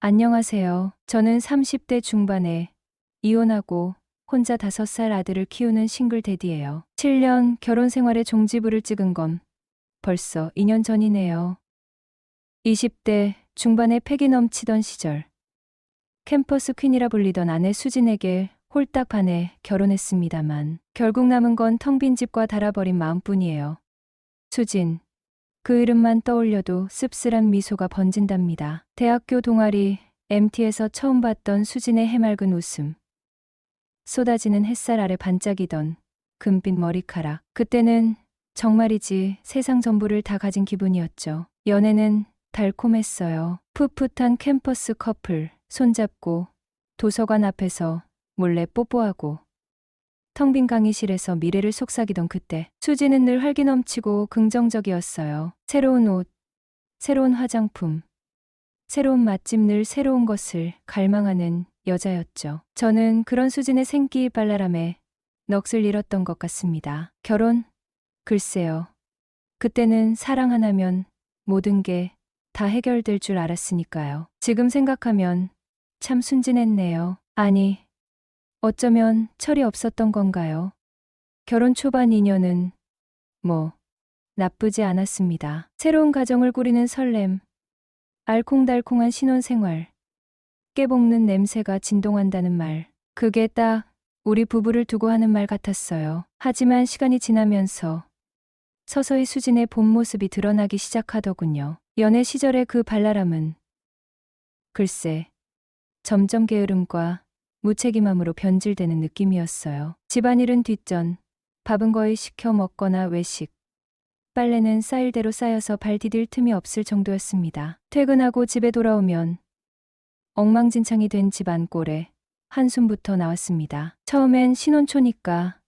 안녕하세요. 저는 30대 중반에 이혼하고 혼자 5살 아들을 키우는 싱글 대디예요. 7년 결혼 생활에 종지부를 찍은 건 벌써 2년 전이네요. 20대 중반에 패기 넘치던 시절, 캠퍼스 퀸이라 불리던 아내 수진에게 홀딱 반해 결혼했습니다만 결국 남은 건 텅 빈 집과 닳아버린 마음뿐이에요. 수진. 그 이름만 떠올려도 씁쓸한 미소가 번진답니다. 대학교 동아리 MT에서 처음 봤던 수진의 해맑은 웃음. 쏟아지는 햇살 아래 반짝이던 금빛 머리카락. 그때는 정말이지 세상 전부를 다 가진 기분이었죠. 연애는 달콤했어요. 풋풋한 캠퍼스 커플, 손잡고 도서관 앞에서 몰래 뽀뽀하고 텅 빈 강의실에서 미래를 속삭이던 그때, 수지는 늘 활기 넘치고 긍정적이었어요. 새로운 옷, 새로운 화장품, 새로운 맛집, 늘 새로운 것을 갈망하는 여자였죠. 저는 그런 수진의 생기 발랄함에 넋을 잃었던 것 같습니다. 결혼? 글쎄요. 그때는 사랑 하나면 모든 게 다 해결될 줄 알았으니까요. 지금 생각하면 참 순진했네요. 아니, 어쩌면 철이 없었던 건가요? 결혼 초반 2년은 뭐 나쁘지 않았습니다. 새로운 가정을 꾸리는 설렘, 알콩달콩한 신혼생활, 깨볶는 냄새가 진동한다는 말. 그게 딱 우리 부부를 두고 하는 말 같았어요. 하지만 시간이 지나면서 서서히 수진의 본 모습이 드러나기 시작하더군요. 연애 시절의 그 발랄함은 글쎄 점점 게으름과 무책임함으로 변질되는 느낌이었어요. 집안일은 뒷전, 밥은 거의 시켜 먹거나 외식, 빨래는 쌓일 대로 쌓여서 발 디딜 틈이 없을 정도였습니다. 퇴근하고 집에 돌아오면 엉망진창이 된 집안 꼴에 한숨부터 나왔습니다. 처음엔 신혼초니까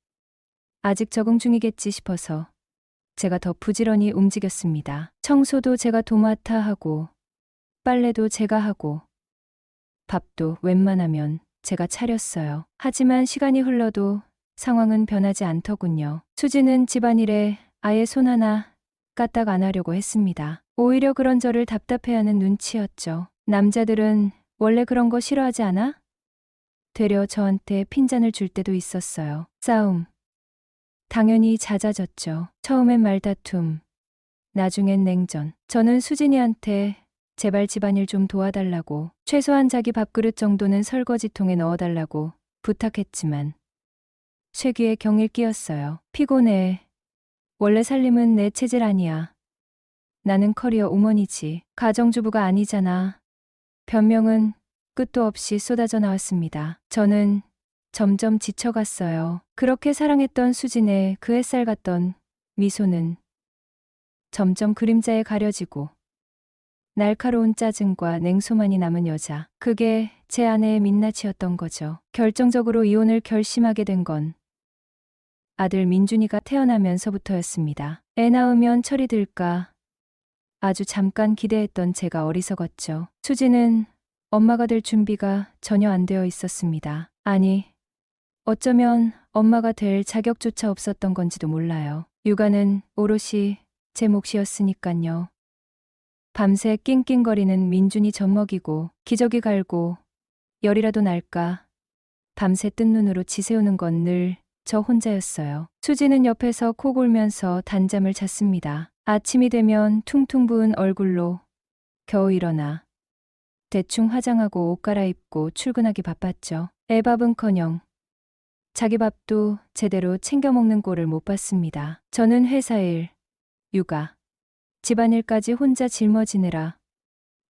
아직 적응 중이겠지 싶어서 제가 더 부지런히 움직였습니다. 청소도 제가 도맡아 하고 빨래도 제가 하고 밥도 웬만하면 제가 차렸어요. 하지만 시간이 흘러도 상황은 변하지 않더군요. 수지는 집안일에 아예 손 하나 까딱 안 하려고 했습니다. 오히려 그런 저를 답답해하는 눈치였죠. 남자들은 원래 그런 거 싫어하지 않아? 되려 저한테 핀잔을 줄 때도 있었어요. 싸움. 당연히 잦아졌죠. 처음엔 말다툼, 나중엔 냉전. 저는 수진이한테 제발 집안일 좀 도와달라고, 최소한 자기 밥그릇 정도는 설거지통에 넣어달라고 부탁했지만 쇠귀에 경일 끼었어요. 피곤해. 원래 살림은 내 체질 아니야. 나는 커리어 우먼이지. 가정주부가 아니잖아. 변명은 끝도 없이 쏟아져 나왔습니다. 저는 점점 지쳐갔어요. 그렇게 사랑했던 수진의 그 햇살 같던 미소는 점점 그림자에 가려지고 날카로운 짜증과 냉소만이 남은 여자. 그게 제 아내의 민낯이었던 거죠. 결정적으로 이혼을 결심하게 된 건 아들 민준이가 태어나면서부터였습니다. 애 낳으면 철이 들까 아주 잠깐 기대했던 제가 어리석었죠. 수지는 엄마가 될 준비가 전혀 안 되어 있었습니다. 아니, 어쩌면 엄마가 될 자격조차 없었던 건지도 몰라요. 육아는 오롯이 제 몫이었으니깐요. 밤새 낑낑거리는 민준이 젖먹이고 기저귀 갈고 열이라도 날까 밤새 뜬 눈으로 지새우는 건 늘 저 혼자였어요. 수지는 옆에서 코 골면서 단잠을 잤습니다. 아침이 되면 퉁퉁 부은 얼굴로 겨우 일어나 대충 화장하고 옷 갈아입고 출근하기 바빴죠. 애 밥은커녕 자기 밥도 제대로 챙겨 먹는 꼴을 못 봤습니다. 저는 회사일, 육아, 집안일까지 혼자 짊어지느라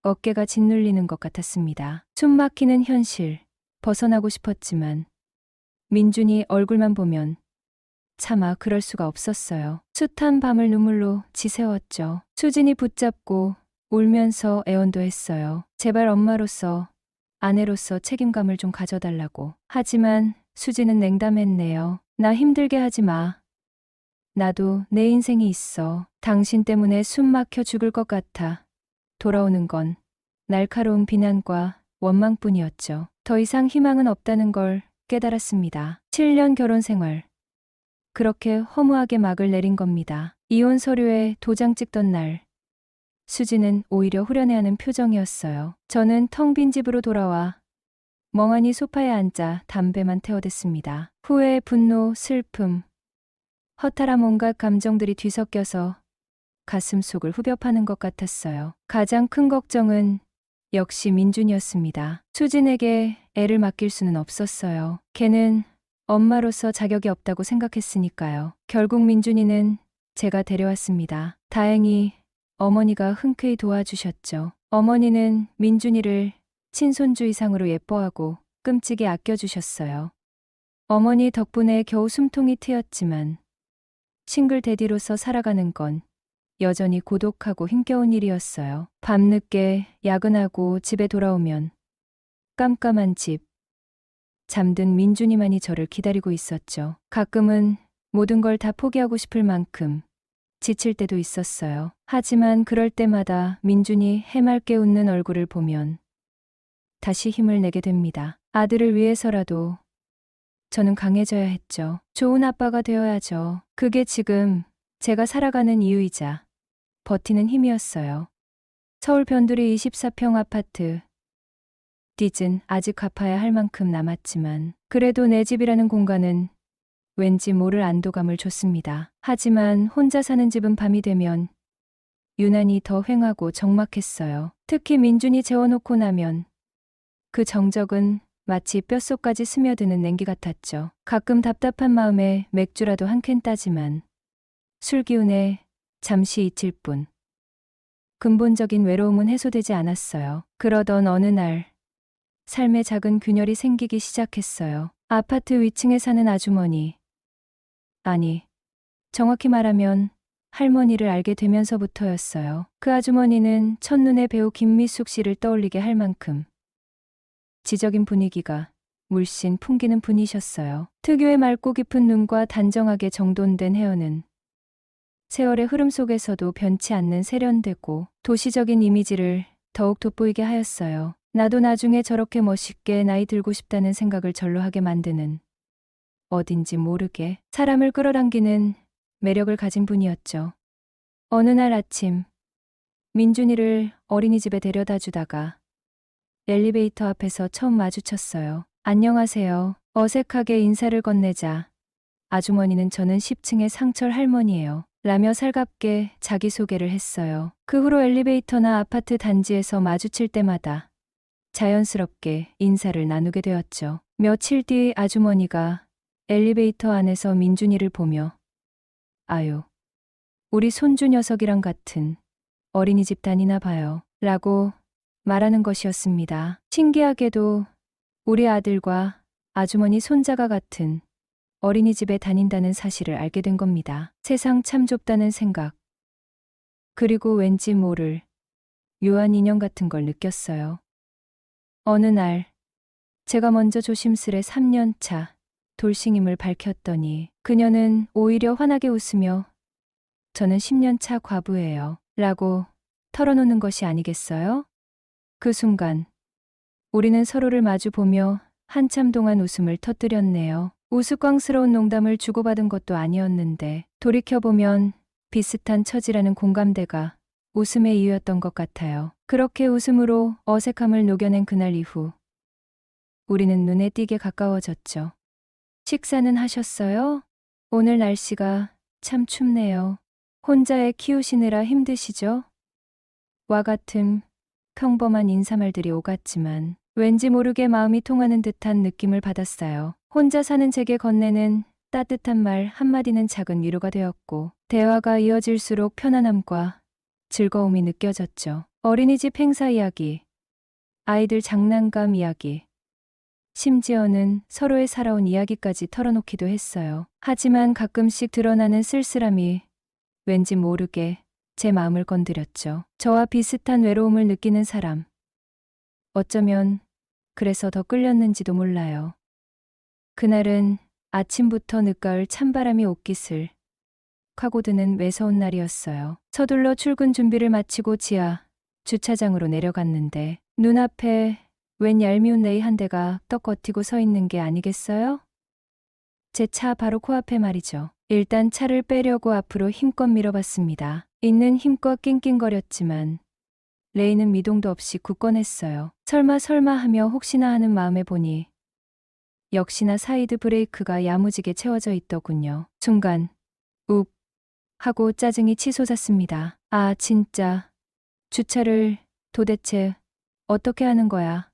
어깨가 짓눌리는 것 같았습니다. 숨 막히는 현실, 벗어나고 싶었지만 민준이 얼굴만 보면 차마 그럴 수가 없었어요. 숱한 밤을 눈물로 지새웠죠. 수진이 붙잡고 울면서 애원도 했어요. 제발 엄마로서, 아내로서 책임감을 좀 가져달라고. 하지만 수진은 냉담했네요. 나 힘들게 하지 마. 나도 내 인생이 있어. 당신 때문에 숨 막혀 죽을 것 같아. 돌아오는 건 날카로운 비난과 원망뿐이었죠. 더 이상 희망은 없다는 걸 깨달았습니다. 7년 결혼 생활. 그렇게 허무하게 막을 내린 겁니다. 이혼 서류에 도장 찍던 날, 수지는 오히려 후련해하는 표정이었어요. 저는 텅 빈 집으로 돌아와 멍하니 소파에 앉아 담배만 태워댔습니다. 후회, 분노, 슬픔, 허탈한 온갖 감정들이 뒤섞여서 가슴 속을 후벼 파는 것 같았어요. 가장 큰 걱정은 역시 민준이었습니다. 수진에게 애를 맡길 수는 없었어요. 걔는 엄마로서 자격이 없다고 생각했으니까요. 결국 민준이는 제가 데려왔습니다. 다행히 어머니가 흔쾌히 도와주셨죠. 어머니는 민준이를 친손주 이상으로 예뻐하고 끔찍이 아껴주셨어요. 어머니 덕분에 겨우 숨통이 트였지만 싱글 대디로서 살아가는 건 여전히 고독하고 힘겨운 일이었어요. 밤늦게 야근하고 집에 돌아오면 깜깜한 집, 잠든 민준이만이 저를 기다리고 있었죠. 가끔은 모든 걸 다 포기하고 싶을 만큼 지칠 때도 있었어요. 하지만 그럴 때마다 민준이 해맑게 웃는 얼굴을 보면 다시 힘을 내게 됩니다. 아들을 위해서라도 저는 강해져야 했죠. 좋은 아빠가 되어야죠. 그게 지금 제가 살아가는 이유이자 버티는 힘이었어요. 서울 변두리 24평 아파트. 빚은 아직 갚아야 할 만큼 남았지만 그래도 내 집이라는 공간은 왠지 모를 안도감을 줬습니다. 하지만 혼자 사는 집은 밤이 되면 유난히 더 휑하고 적막했어요. 특히 민준이 재워놓고 나면 그 정적은 마치 뼛속까지 스며드는 냉기 같았죠. 가끔 답답한 마음에 맥주라도 한 캔 따지만 술 기운에 잠시 잊힐 뿐 근본적인 외로움은 해소되지 않았어요. 그러던 어느 날 삶의 작은 균열이 생기기 시작했어요. 아파트 위층에 사는 아주머니. 아니, 정확히 말하면 할머니를 알게 되면서부터였어요. 그 아주머니는 첫눈에 배우 김미숙 씨를 떠올리게 할 만큼 지적인 분위기가 물씬 풍기는 분이셨어요. 특유의 맑고 깊은 눈과 단정하게 정돈된 헤어는 세월의 흐름 속에서도 변치 않는 세련되고 도시적인 이미지를 더욱 돋보이게 하였어요. 나도 나중에 저렇게 멋있게 나이 들고 싶다는 생각을 절로 하게 만드는 어딘지 모르게 사람을 끌어당기는 매력을 가진 분이었죠. 어느 날 아침 민준이를 어린이집에 데려다 주다가 엘리베이터 앞에서 처음 마주쳤어요. 안녕하세요. 어색하게 인사를 건네자 아주머니는 저는 10층의 상철 할머니예요. 라며 살갑게 자기소개를 했어요. 그 후로 엘리베이터나 아파트 단지에서 마주칠 때마다 자연스럽게 인사를 나누게 되었죠. 며칠 뒤 아주머니가 엘리베이터 안에서 민준이를 보며 아유, 우리 손주 녀석이랑 같은 어린이집 다니나 봐요. 라고 말하는 것이었습니다. 신기하게도 우리 아들과 아주머니 손자가 같은 어린이집에 다닌다는 사실을 알게 된 겁니다. 세상 참 좁다는 생각. 그리고 왠지 모를 묘한 인연 같은 걸 느꼈어요. 어느 날 제가 먼저 조심스레 3년차 돌싱임을 밝혔더니 그녀는 오히려 환하게 웃으며 저는 10년차 과부예요. 라고 털어놓는 것이 아니겠어요? 그 순간 우리는 서로를 마주보며 한참 동안 웃음을 터뜨렸네요. 우스꽝스러운 농담을 주고받은 것도 아니었는데 돌이켜보면 비슷한 처지라는 공감대가 웃음의 이유였던 것 같아요. 그렇게 웃음으로 어색함을 녹여낸 그날 이후 우리는 눈에 띄게 가까워졌죠. 식사는 하셨어요? 오늘 날씨가 참 춥네요. 혼자 애 키우시느라 힘드시죠? 와 같은 평범한 인사말들이 오갔지만 왠지 모르게 마음이 통하는 듯한 느낌을 받았어요. 혼자 사는 제게 건네는 따뜻한 말 한마디는 작은 위로가 되었고 대화가 이어질수록 편안함과 즐거움이 느껴졌죠. 어린이집 행사 이야기, 아이들 장난감 이야기, 심지어는 서로의 살아온 이야기까지 털어놓기도 했어요. 하지만 가끔씩 드러나는 쓸쓸함이 왠지 모르게 제 마음을 건드렸죠. 저와 비슷한 외로움을 느끼는 사람. 어쩌면 그래서 더 끌렸는지도 몰라요. 그날은 아침부터 늦가을 찬바람이 옷깃을 파고드는 매서운 날이었어요. 서둘러 출근 준비를 마치고 지하 주차장으로 내려갔는데 눈앞에 웬 얄미운 레이 한 대가 떡거티고 서 있는 게 아니겠어요? 제 차 바로 코앞에 말이죠. 일단 차를 빼려고 앞으로 힘껏 밀어봤습니다. 있는 힘껏 낑낑거렸지만 레이는 미동도 없이 굳건했어요. 설마 하며 혹시나 하는 마음에 보니 역시나 사이드 브레이크가 야무지게 채워져 있더군요. 순간 욱 하고 짜증이 치솟았습니다. 아, 진짜 주차를 도대체 어떻게 하는 거야?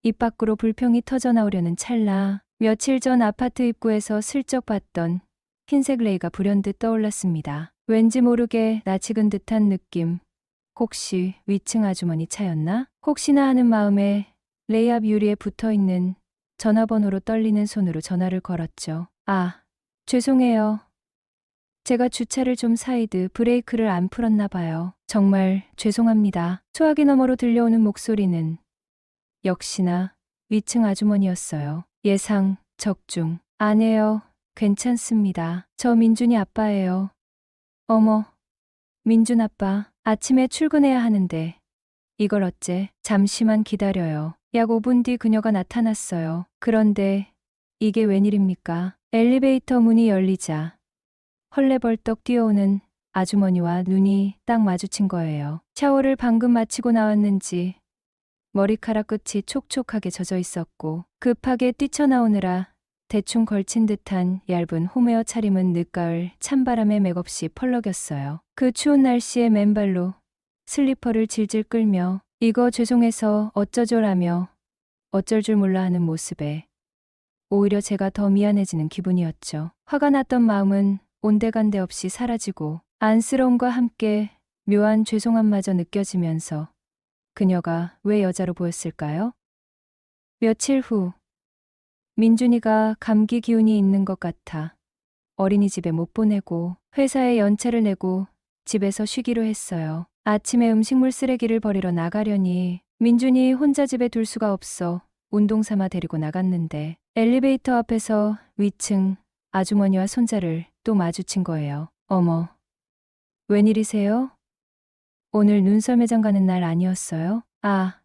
입 밖으로 불평이 터져 나오려는 찰나 며칠 전 아파트 입구에서 슬쩍 봤던 흰색 레이가 불현듯 떠올랐습니다. 왠지 모르게 낯익은 듯한 느낌. 혹시 위층 아주머니 차였나? 혹시나 하는 마음에 레이 앞 유리에 붙어있는 전화번호로 떨리는 손으로 전화를 걸었죠. 아, 죄송해요. 제가 주차를 좀 사이드 브레이크를 안 풀었나 봐요. 정말 죄송합니다. 소화기 너머로 들려오는 목소리는 역시나 위층 아주머니였어요. 예상, 적중. 아니에요. 괜찮습니다. 저 민준이 아빠예요. 어머, 민준 아빠. 아침에 출근해야 하는데 이걸 어째? 잠시만 기다려요. 약 5분 뒤 그녀가 나타났어요. 그런데 이게 웬일입니까? 엘리베이터 문이 열리자 헐레벌떡 뛰어오는 아주머니와 눈이 딱 마주친 거예요. 샤워를 방금 마치고 나왔는지 머리카락 끝이 촉촉하게 젖어 있었고 급하게 뛰쳐나오느라 대충 걸친 듯한 얇은 홈웨어 차림은 늦가을 찬바람에 맥없이 펄럭였어요. 그 추운 날씨에 맨발로 슬리퍼를 질질 끌며 이거 죄송해서 어쩌죠라며 어쩔 줄 몰라 하는 모습에 오히려 제가 더 미안해지는 기분이었죠. 화가 났던 마음은 온데간데 없이 사라지고 안쓰러움과 함께 묘한 죄송함마저 느껴지면서 그녀가 왜 여자로 보였을까요? 며칠 후 민준이가 감기 기운이 있는 것 같아 어린이집에 못 보내고 회사에 연차를 내고 집에서 쉬기로 했어요. 아침에 음식물 쓰레기를 버리러 나가려니 민준이 혼자 집에 둘 수가 없어 운동 삼아 데리고 나갔는데 엘리베이터 앞에서 위층 아주머니와 손자를 또 마주친 거예요. 어머, 웬일이세요? 오늘 눈썰 매장 가는 날 아니었어요? 아,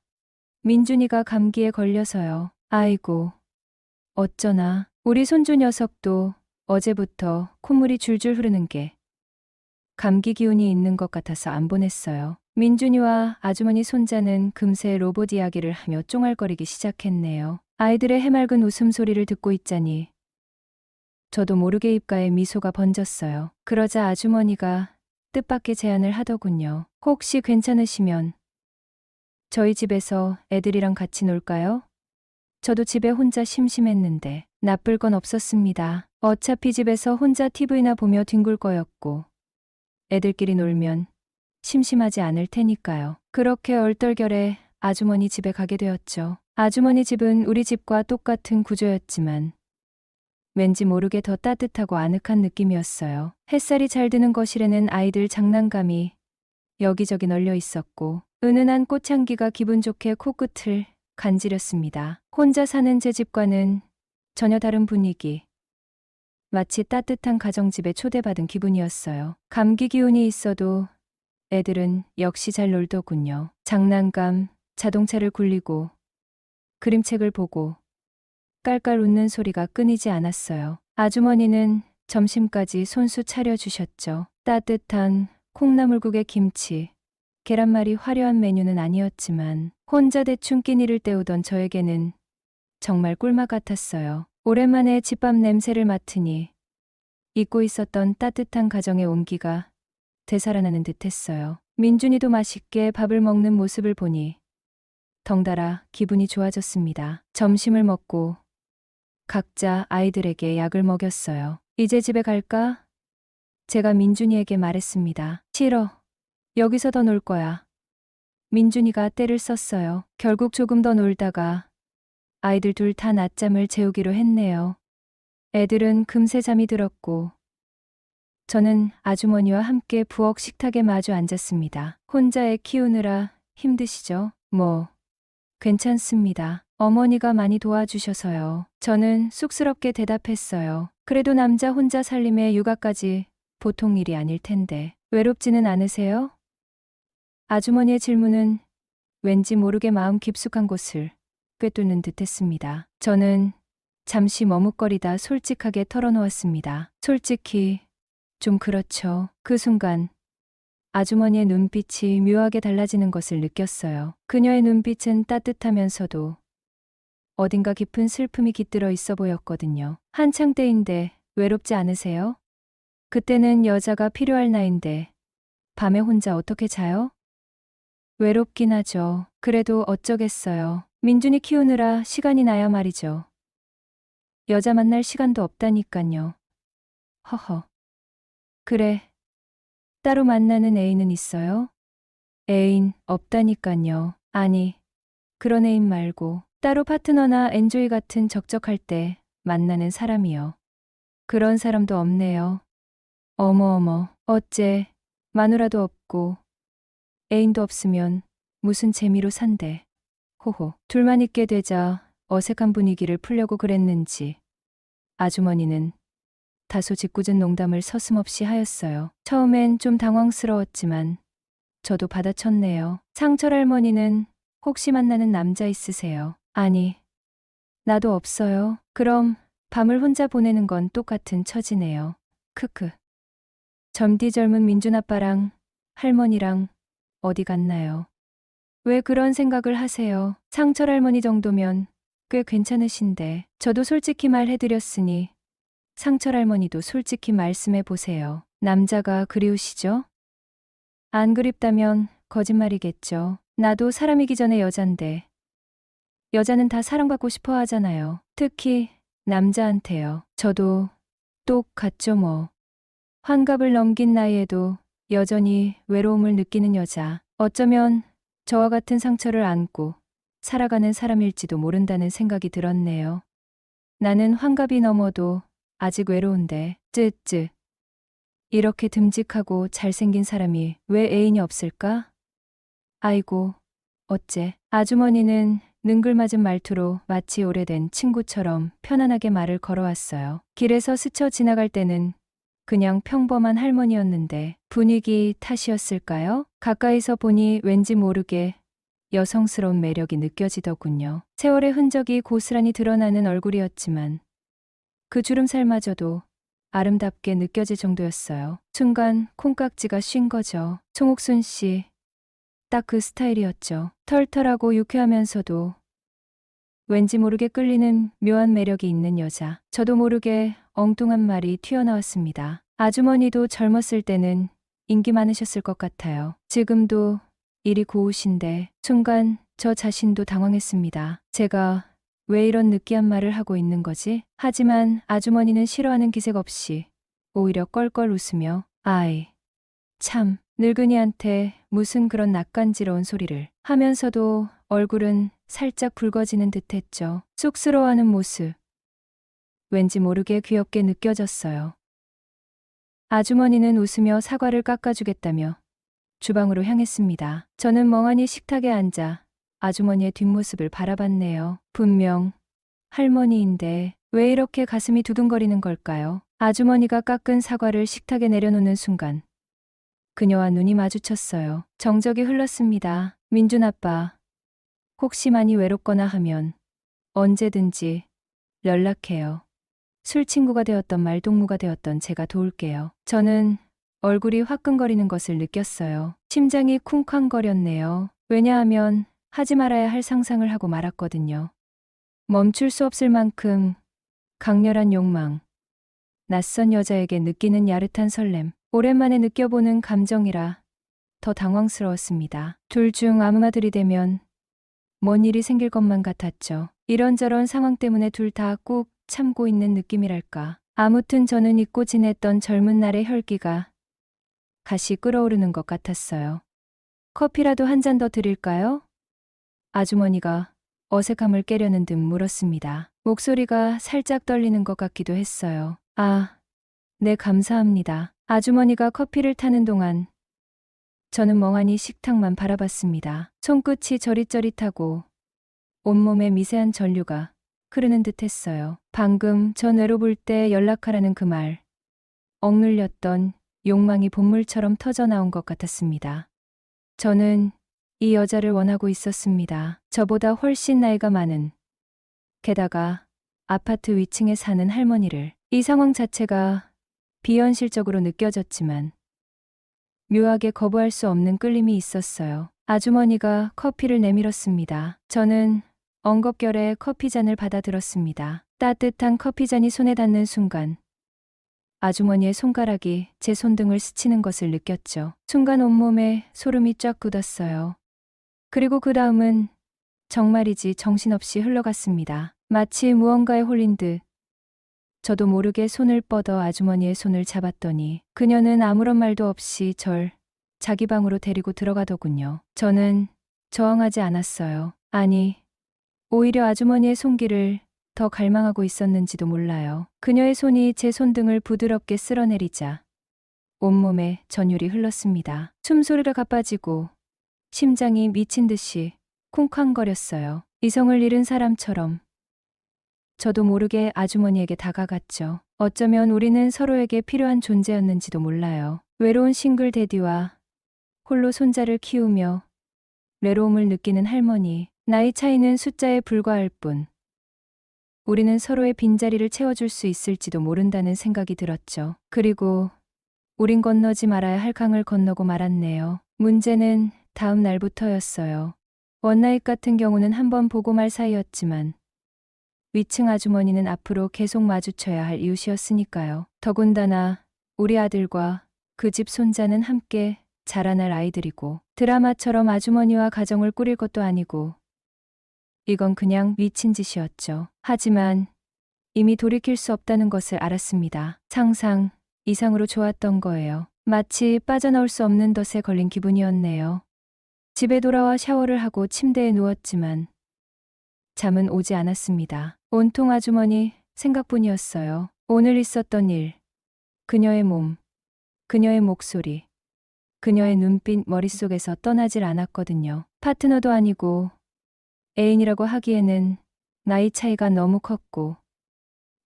민준이가 감기에 걸려서요. 아이고, 어쩌나. 우리 손주 녀석도 어제부터 콧물이 줄줄 흐르는 게 감기 기운이 있는 것 같아서 안 보냈어요. 민준이와 아주머니 손자는 금세 로봇 이야기를 하며 쫑알거리기 시작했네요. 아이들의 해맑은 웃음소리를 듣고 있자니 저도 모르게 입가에 미소가 번졌어요. 그러자 아주머니가 뜻밖의 제안을 하더군요. 혹시 괜찮으시면 저희 집에서 애들이랑 같이 놀까요? 저도 집에 혼자 심심했는데 나쁠 건 없었습니다. 어차피 집에서 혼자 TV나 보며 뒹굴 거였고 애들끼리 놀면 심심하지 않을 테니까요. 그렇게 얼떨결에 아주머니 집에 가게 되었죠. 아주머니 집은 우리 집과 똑같은 구조였지만 왠지 모르게 더 따뜻하고 아늑한 느낌이었어요. 햇살이 잘 드는 거실에는 아이들 장난감이 여기저기 널려 있었고 은은한 꽃향기가 기분 좋게 코끝을 간지렸습니다. 혼자 사는 제 집과는 전혀 다른 분위기. 마치 따뜻한 가정집에 초대받은 기분이었어요. 감기 기운이 있어도 애들은 역시 잘 놀더군요. 장난감, 자동차를 굴리고 그림책을 보고 깔깔 웃는 소리가 끊이지 않았어요. 아주머니는 점심까지 손수 차려주셨죠. 따뜻한 콩나물국에 김치, 계란말이 화려한 메뉴는 아니었지만 혼자 대충 끼니를 때우던 저에게는 정말 꿀맛 같았어요. 오랜만에 집밥 냄새를 맡으니 잊고 있었던 따뜻한 가정의 온기가 되살아나는 듯했어요. 민준이도 맛있게 밥을 먹는 모습을 보니 덩달아 기분이 좋아졌습니다. 점심을 먹고 각자 아이들에게 약을 먹였어요. 이제 집에 갈까? 제가 민준이에게 말했습니다. 싫어. 여기서 더 놀 거야. 민준이가 떼를 썼어요. 결국 조금 더 놀다가 아이들 둘 다 낮잠을 재우기로 했네요. 애들은 금세 잠이 들었고 저는 아주머니와 함께 부엌 식탁에 마주 앉았습니다. 혼자 애 키우느라 힘드시죠? 뭐 괜찮습니다. 어머니가 많이 도와주셔서요. 저는 쑥스럽게 대답했어요. 그래도 남자 혼자 살림에 육아까지 보통 일이 아닐 텐데 외롭지는 않으세요? 아주머니의 질문은 왠지 모르게 마음 깊숙한 곳을 꿰뚫는 듯했습니다. 저는 잠시 머뭇거리다 솔직하게 털어놓았습니다. 솔직히 좀 그렇죠. 그 순간 아주머니의 눈빛이 묘하게 달라지는 것을 느꼈어요. 그녀의 눈빛은 따뜻하면서도 어딘가 깊은 슬픔이 깃들어 있어 보였거든요. 한창 때인데 외롭지 않으세요? 그때는 여자가 필요할 나이인데 밤에 혼자 어떻게 자요? 외롭긴 하죠. 그래도 어쩌겠어요. 민준이 키우느라 시간이 나야 말이죠. 여자 만날 시간도 없다니깐요. 허허. 그래. 따로 만나는 애인은 있어요? 애인 없다니깐요. 아니, 그런 애인 말고 따로 파트너나 엔조이 같은 적적할 때 만나는 사람이요. 그런 사람도 없네요. 어머어머, 어째 마누라도 없고 애인도 없으면 무슨 재미로 산대. 호호. 둘만 있게 되자 어색한 분위기를 풀려고 그랬는지 아주머니는 다소 짓궂은 농담을 서슴없이 하였어요. 처음엔 좀 당황스러웠지만 저도 받아쳤네요. 상철 할머니는 혹시 만나는 남자 있으세요? 아니, 나도 없어요. 그럼 밤을 혼자 보내는 건 똑같은 처지네요. 크크. 젊디 젊은 민준 아빠랑 할머니랑 어디 갔나요? 왜 그런 생각을 하세요? 상철 할머니 정도면 꽤 괜찮으신데 저도 솔직히 말해드렸으니 상철 할머니도 솔직히 말씀해 보세요. 남자가 그리우시죠? 안 그립다면 거짓말이겠죠. 나도 사람이기 전에 여잔데 여자는 다 사랑받고 싶어 하잖아요. 특히 남자한테요. 저도 똑같죠 뭐. 환갑을 넘긴 나이에도 여전히 외로움을 느끼는 여자. 어쩌면 저와 같은 상처를 안고 살아가는 사람일지도 모른다는 생각이 들었네요. 나는 환갑이 넘어도 아직 외로운데 쯔쯔. 이렇게 듬직하고 잘생긴 사람이 왜 애인이 없을까? 아이고, 어째. 아주머니는 능글맞은 말투로 마치 오래된 친구처럼 편안하게 말을 걸어왔어요. 길에서 스쳐 지나갈 때는 그냥 평범한 할머니였는데 분위기 탓이었을까요? 가까이서 보니 왠지 모르게 여성스러운 매력이 느껴지더군요. 세월의 흔적이 고스란히 드러나는 얼굴이었지만 그 주름살마저도 아름답게 느껴질 정도였어요. 순간 콩깍지가 쉰 거죠. 송옥순 씨, 딱 그 스타일이었죠. 털털하고 유쾌하면서도 왠지 모르게 끌리는 묘한 매력이 있는 여자. 저도 모르게 엉뚱한 말이 튀어나왔습니다. 아주머니도 젊었을 때는 인기 많으셨을 것 같아요. 지금도 일이 고우신데 순간 저 자신도 당황했습니다. 제가 왜 이런 느끼한 말을 하고 있는 거지? 하지만 아주머니는 싫어하는 기색 없이 오히려 껄껄 웃으며 아이, 참, 늙은이한테 무슨 그런 낯간지러운 소리를 하면서도 얼굴은 살짝 붉어지는 듯했죠. 쑥스러워하는 모습. 왠지 모르게 귀엽게 느껴졌어요. 아주머니는 웃으며 사과를 깎아주겠다며 주방으로 향했습니다. 저는 멍하니 식탁에 앉아 아주머니의 뒷모습을 바라봤네요. 분명 할머니인데 왜 이렇게 가슴이 두근거리는 걸까요? 아주머니가 깎은 사과를 식탁에 내려놓는 순간 그녀와 눈이 마주쳤어요. 정적이 흘렀습니다. 민준 아빠, 혹시 많이 외롭거나 하면 언제든지 연락해요. 술친구가 되었던 말동무가 되었던 제가 도울게요. 저는 얼굴이 화끈거리는 것을 느꼈어요. 심장이 쿵쾅거렸네요. 왜냐하면 하지 말아야 할 상상을 하고 말았거든요. 멈출 수 없을 만큼 강렬한 욕망. 낯선 여자에게 느끼는 야릇한 설렘. 오랜만에 느껴보는 감정이라 더 당황스러웠습니다. 둘 중 아무나 들이대면 뭔 일이 생길 것만 같았죠. 이런저런 상황 때문에 둘 다 꾹 참고 있는 느낌이랄까. 아무튼 저는 잊고 지냈던 젊은 날의 혈기가 다시 끓어오르는 것 같았어요. 커피라도 한 잔 더 드릴까요? 아주머니가 어색함을 깨려는 듯 물었습니다. 목소리가 살짝 떨리는 것 같기도 했어요. 아, 네, 감사합니다. 아주머니가 커피를 타는 동안 저는 멍하니 식탁만 바라봤습니다. 손끝이 저릿저릿하고 온몸에 미세한 전류가 흐르는 듯 했어요. 방금 전 외로울 때 연락하라는 그 말. 억눌렸던 욕망이 본물처럼 터져 나온 것 같았습니다. 저는 이 여자를 원하고 있었습니다. 저보다 훨씬 나이가 많은, 게다가 아파트 위층에 사는 할머니를. 이 상황 자체가 비현실적으로 느껴졌지만 묘하게 거부할 수 없는 끌림이 있었어요. 아주머니가 커피를 내밀었습니다. 저는 엉겁결에 커피잔을 받아들었습니다. 따뜻한 커피잔이 손에 닿는 순간 아주머니의 손가락이 제 손등을 스치는 것을 느꼈죠. 순간 온몸에 소름이 쫙 돋았어요. 그리고 그 다음은 정말이지 정신없이 흘러갔습니다. 마치 무언가에 홀린 듯 저도 모르게 손을 뻗어 아주머니의 손을 잡았더니 그녀는 아무런 말도 없이 절 자기 방으로 데리고 들어가더군요. 저는 저항하지 않았어요. 아니, 오히려 아주머니의 손길을 더 갈망하고 있었는지도 몰라요. 그녀의 손이 제 손등을 부드럽게 쓸어내리자 온몸에 전율이 흘렀습니다. 숨소리가 가빠지고 심장이 미친 듯이 쿵쾅거렸어요. 이성을 잃은 사람처럼 저도 모르게 아주머니에게 다가갔죠. 어쩌면 우리는 서로에게 필요한 존재였는지도 몰라요. 외로운 싱글 대디와 홀로 손자를 키우며 외로움을 느끼는 할머니, 나이 차이는 숫자에 불과할 뿐 우리는 서로의 빈자리를 채워줄 수 있을지도 모른다는 생각이 들었죠. 그리고 우린 건너지 말아야 할 강을 건너고 말았네요. 문제는 다음 날부터였어요. 원나잇 같은 경우는 한번 보고 말 사이였지만 위층 아주머니는 앞으로 계속 마주쳐야 할 이웃이었으니까요. 더군다나 우리 아들과 그 집 손자는 함께 자라날 아이들이고 드라마처럼 아주머니와 가정을 꾸릴 것도 아니고 이건 그냥 미친 짓이었죠. 하지만 이미 돌이킬 수 없다는 것을 알았습니다. 상상 이상으로 좋았던 거예요. 마치 빠져나올 수 없는 덫에 걸린 기분이었네요. 집에 돌아와 샤워를 하고 침대에 누웠지만 잠은 오지 않았습니다. 온통 아주머니 생각뿐이었어요. 오늘 있었던 일, 그녀의 몸, 그녀의 목소리, 그녀의 눈빛 머릿속에서 떠나질 않았거든요. 파트너도 아니고 애인이라고 하기에는 나이 차이가 너무 컸고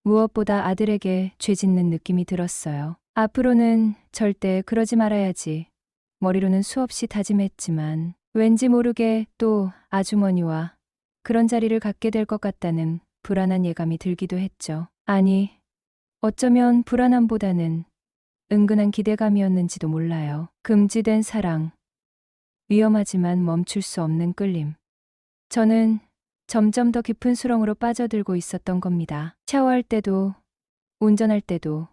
무엇보다 아들에게 죄짓는 느낌이 들었어요. 앞으로는 절대 그러지 말아야지. 머리로는 수없이 다짐했지만 왠지 모르게 또 아주머니와 그런 자리를 갖게 될 것 같다는 불안한 예감이 들기도 했죠. 아니, 어쩌면 불안함보다는 은근한 기대감이었는지도 몰라요. 금지된 사랑, 위험하지만 멈출 수 없는 끌림. 저는 점점 더 깊은 수렁으로 빠져들고 있었던 겁니다. 샤워할 때도, 운전할 때도,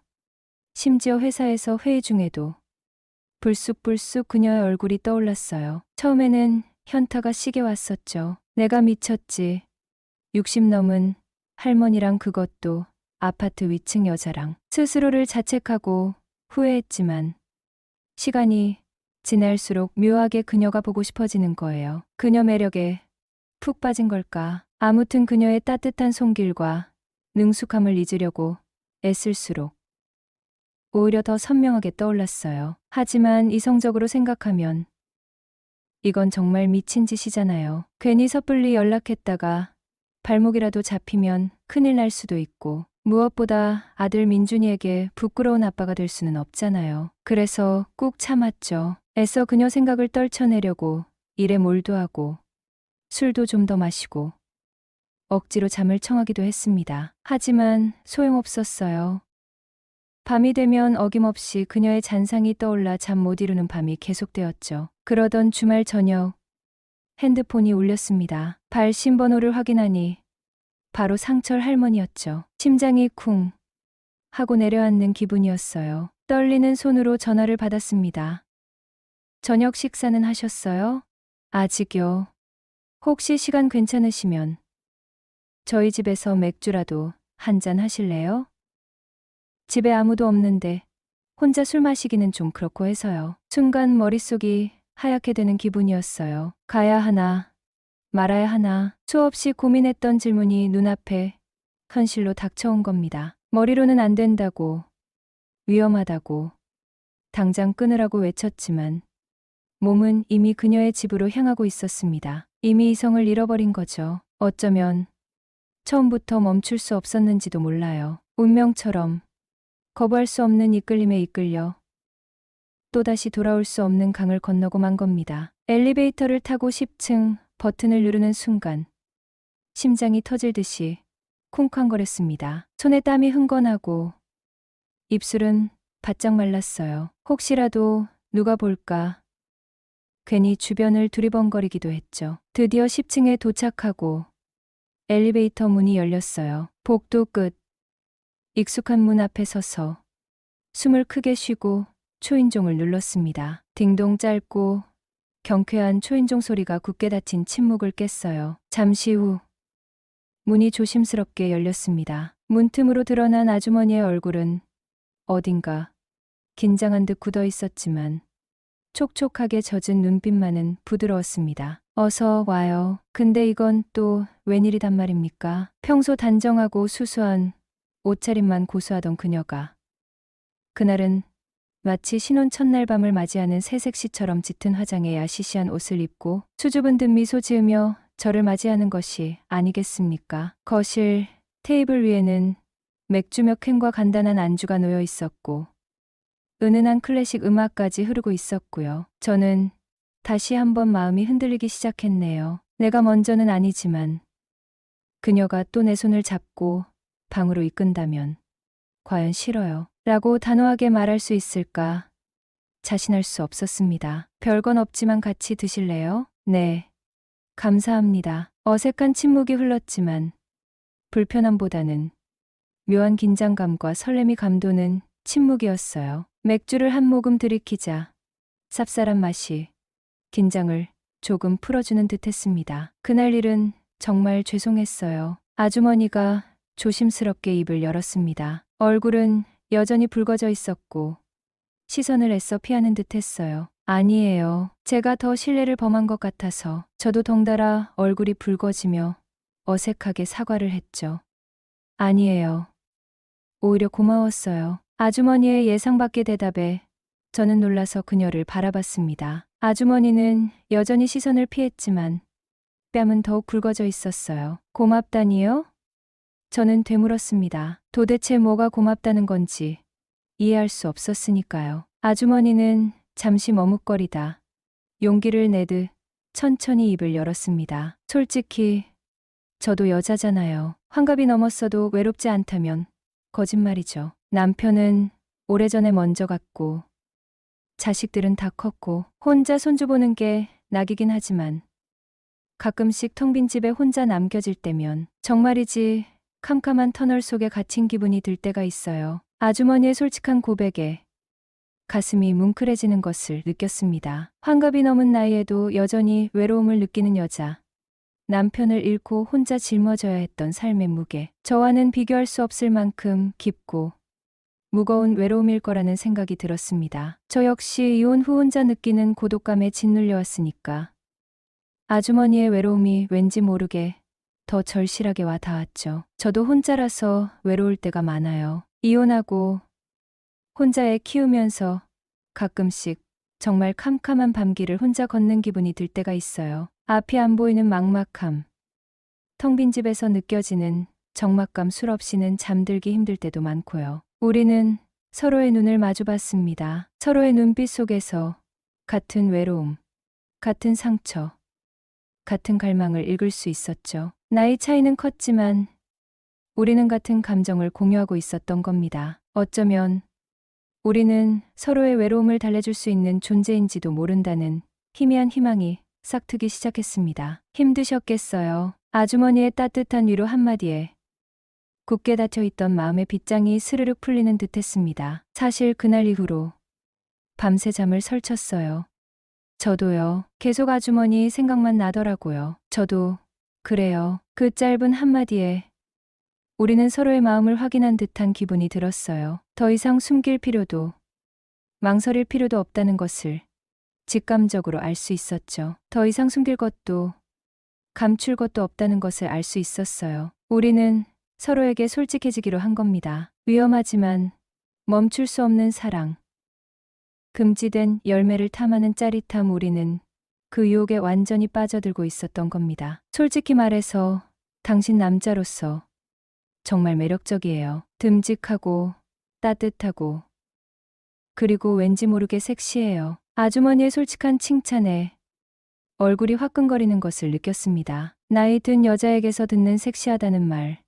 심지어 회사에서 회의 중에도 불쑥불쑥 그녀의 얼굴이 떠올랐어요. 처음에는 현타가 시게 왔었죠. 내가 미쳤지. 60 넘은 할머니랑 그것도 아파트 위층 여자랑. 스스로를 자책하고 후회했지만 시간이 지날수록 묘하게 그녀가 보고 싶어지는 거예요. 그녀 매력에 푹 빠진 걸까. 아무튼 그녀의 따뜻한 손길과 능숙함을 잊으려고 애쓸수록 오히려 더 선명하게 떠올랐어요. 하지만 이성적으로 생각하면 이건 정말 미친 짓이잖아요. 괜히 섣불리 연락했다가 발목이라도 잡히면 큰일 날 수도 있고 무엇보다 아들 민준이에게 부끄러운 아빠가 될 수는 없잖아요. 그래서 꾹 참았죠. 애써 그녀 생각을 떨쳐내려고 일에 몰두하고 술도 좀 더 마시고 억지로 잠을 청하기도 했습니다. 하지만 소용없었어요. 밤이 되면 어김없이 그녀의 잔상이 떠올라 잠 못 이루는 밤이 계속되었죠. 그러던 주말 저녁 핸드폰이 울렸습니다. 발신 번호를 확인하니 바로 상철 할머니였죠. 심장이 쿵 하고 내려앉는 기분이었어요. 떨리는 손으로 전화를 받았습니다. 저녁 식사는 하셨어요? 아직요. 혹시 시간 괜찮으시면 저희 집에서 맥주라도 한잔 하실래요? 집에 아무도 없는데 혼자 술 마시기는 좀 그렇고 해서요. 순간 머릿속이 하얗게 되는 기분이었어요. 가야 하나, 말아야 하나, 수없이 고민했던 질문이 눈앞에 현실로 닥쳐온 겁니다. 머리로는 안 된다고, 위험하다고, 당장 끊으라고 외쳤지만 몸은 이미 그녀의 집으로 향하고 있었습니다. 이미 이성을 잃어버린 거죠. 어쩌면 처음부터 멈출 수 없었는지도 몰라요. 운명처럼 거부할 수 없는 이끌림에 이끌려 또다시 돌아올 수 없는 강을 건너고 만 겁니다. 엘리베이터를 타고 10층 버튼을 누르는 순간 심장이 터질 듯이 쿵쾅거렸습니다. 손에 땀이 흥건하고 입술은 바짝 말랐어요. 혹시라도 누가 볼까? 괜히 주변을 두리번거리기도 했죠. 드디어 10층에 도착하고 엘리베이터 문이 열렸어요. 복도 끝. 익숙한 문 앞에 서서 숨을 크게 쉬고 초인종을 눌렀습니다. 딩동 짧고 경쾌한 초인종 소리가 굳게 닫힌 침묵을 깼어요. 잠시 후 문이 조심스럽게 열렸습니다. 문틈으로 드러난 아주머니의 얼굴은 어딘가 긴장한 듯 굳어 있었지만 촉촉하게 젖은 눈빛만은 부드러웠습니다. 어서 와요. 근데 이건 또 웬일이단 말입니까? 평소 단정하고 수수한 옷차림만 고수하던 그녀가 그날은 마치 신혼 첫날 밤을 맞이하는 새색시처럼 짙은 화장에 야시시한 옷을 입고 수줍은 듯 미소 지으며 저를 맞이하는 것이 아니겠습니까? 거실 테이블 위에는 맥주 몇 캔과 간단한 안주가 놓여 있었고 은은한 클래식 음악까지 흐르고 있었고요. 저는 다시 한번 마음이 흔들리기 시작했네요. 내가 먼저는 아니지만 그녀가 또 내 손을 잡고 방으로 이끈다면 과연 싫어요. 라고 단호하게 말할 수 있을까? 자신할 수 없었습니다. 별건 없지만 같이 드실래요? 네. 감사합니다. 어색한 침묵이 흘렀지만 불편함보다는 묘한 긴장감과 설렘이 감도는 침묵이었어요. 맥주를 한 모금 들이키자 쌉쌀한 맛이 긴장을 조금 풀어주는 듯했습니다. 그날 일은 정말 죄송했어요. 아주머니가 조심스럽게 입을 열었습니다. 얼굴은 여전히 붉어져 있었고 시선을 애써 피하는 듯했어요. 아니에요. 제가 더 신뢰를 범한 것 같아서. 저도 덩달아 얼굴이 붉어지며 어색하게 사과를 했죠. 아니에요. 오히려 고마웠어요. 아주머니의 예상 밖의 대답에 저는 놀라서 그녀를 바라봤습니다. 아주머니는 여전히 시선을 피했지만 뺨은 더욱 굵어져 있었어요. 고맙다니요? 저는 되물었습니다. 도대체 뭐가 고맙다는 건지 이해할 수 없었으니까요. 아주머니는 잠시 머뭇거리다 용기를 내듯 천천히 입을 열었습니다. 솔직히 저도 여자잖아요. 환갑이 넘었어도 외롭지 않다면 거짓말이죠. 남편은 오래전에 먼저 갔고 자식들은 다 컸고 혼자 손주 보는 게 낙이긴 하지만 가끔씩 텅 빈 집에 혼자 남겨질 때면 정말이지 캄캄한 터널 속에 갇힌 기분이 들 때가 있어요. 아주머니의 솔직한 고백에 가슴이 뭉클해지는 것을 느꼈습니다. 환갑이 넘은 나이에도 여전히 외로움을 느끼는 여자. 남편을 잃고 혼자 짊어져야 했던 삶의 무게. 저와는 비교할 수 없을 만큼 깊고 무거운 외로움일 거라는 생각이 들었습니다. 저 역시 이혼 후 혼자 느끼는 고독감에 짓눌려 왔으니까. 아주머니의 외로움이 왠지 모르게 더 절실하게 와 닿았죠. 저도 혼자라서 외로울 때가 많아요. 이혼하고 혼자 애 키우면서 가끔씩 정말 캄캄한 밤길을 혼자 걷는 기분이 들 때가 있어요. 앞이 안 보이는 막막함. 텅 빈 집에서 느껴지는 적막감 술 없이는 잠들기 힘들 때도 많고요. 우리는 서로의 눈을 마주봤습니다. 서로의 눈빛 속에서 같은 외로움, 같은 상처, 같은 갈망을 읽을 수 있었죠. 나이 차이는 컸지만 우리는 같은 감정을 공유하고 있었던 겁니다. 어쩌면 우리는 서로의 외로움을 달래줄 수 있는 존재인지도 모른다는 희미한 희망이 싹트기 시작했습니다. 힘드셨겠어요. 아주머니의 따뜻한 위로 한마디에 굳게 닫혀있던 마음의 빗장이 스르륵 풀리는 듯했습니다. 사실 그날 이후로 밤새 잠을 설쳤어요. 저도요. 계속 아주머니 생각만 나더라고요. 저도 그래요. 그 짧은 한마디에 우리는 서로의 마음을 확인한 듯한 기분이 들었어요. 더 이상 숨길 필요도 망설일 필요도 없다는 것을 직감적으로 알 수 있었죠. 더 이상 숨길 것도 감출 것도 없다는 것을 알 수 있었어요. 우리는 서로에게 솔직해지기로 한 겁니다. 위험하지만 멈출 수 없는 사랑. 금지된 열매를 탐하는 짜릿함. 우리는 그 유혹에 완전히 빠져들고 있었던 겁니다. 솔직히 말해서 당신 남자로서 정말 매력적이에요. 듬직하고 따뜻하고 그리고 왠지 모르게 섹시해요. 아주머니의 솔직한 칭찬에 얼굴이 화끈거리는 것을 느꼈습니다. 나이 든 여자에게서 듣는 섹시하다는 말.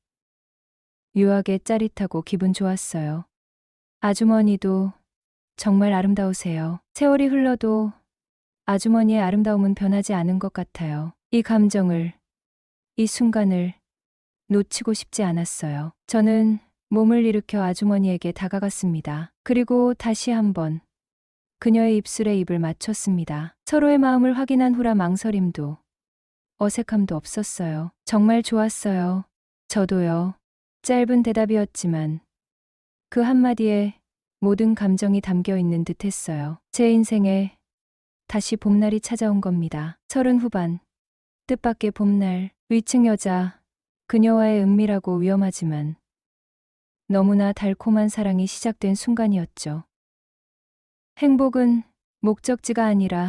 묘하게 짜릿하고 기분 좋았어요. 아주머니도 정말 아름다우세요. 세월이 흘러도 아주머니의 아름다움은 변하지 않은 것 같아요. 이 감정을, 이 순간을 놓치고 싶지 않았어요. 저는 몸을 일으켜 아주머니에게 다가갔습니다. 그리고 다시 한번 그녀의 입술에 입을 맞췄습니다. 서로의 마음을 확인한 후라 망설임도 어색함도 없었어요. 정말 좋았어요. 저도요. 짧은 대답이었지만 그 한마디에 모든 감정이 담겨 있는 듯 했어요. 제 인생에 다시 봄날이 찾아온 겁니다. 30 후반, 뜻밖의 봄날, 위층 여자, 그녀와의 은밀하고 위험하지만 너무나 달콤한 사랑이 시작된 순간이었죠. 행복은 목적지가 아니라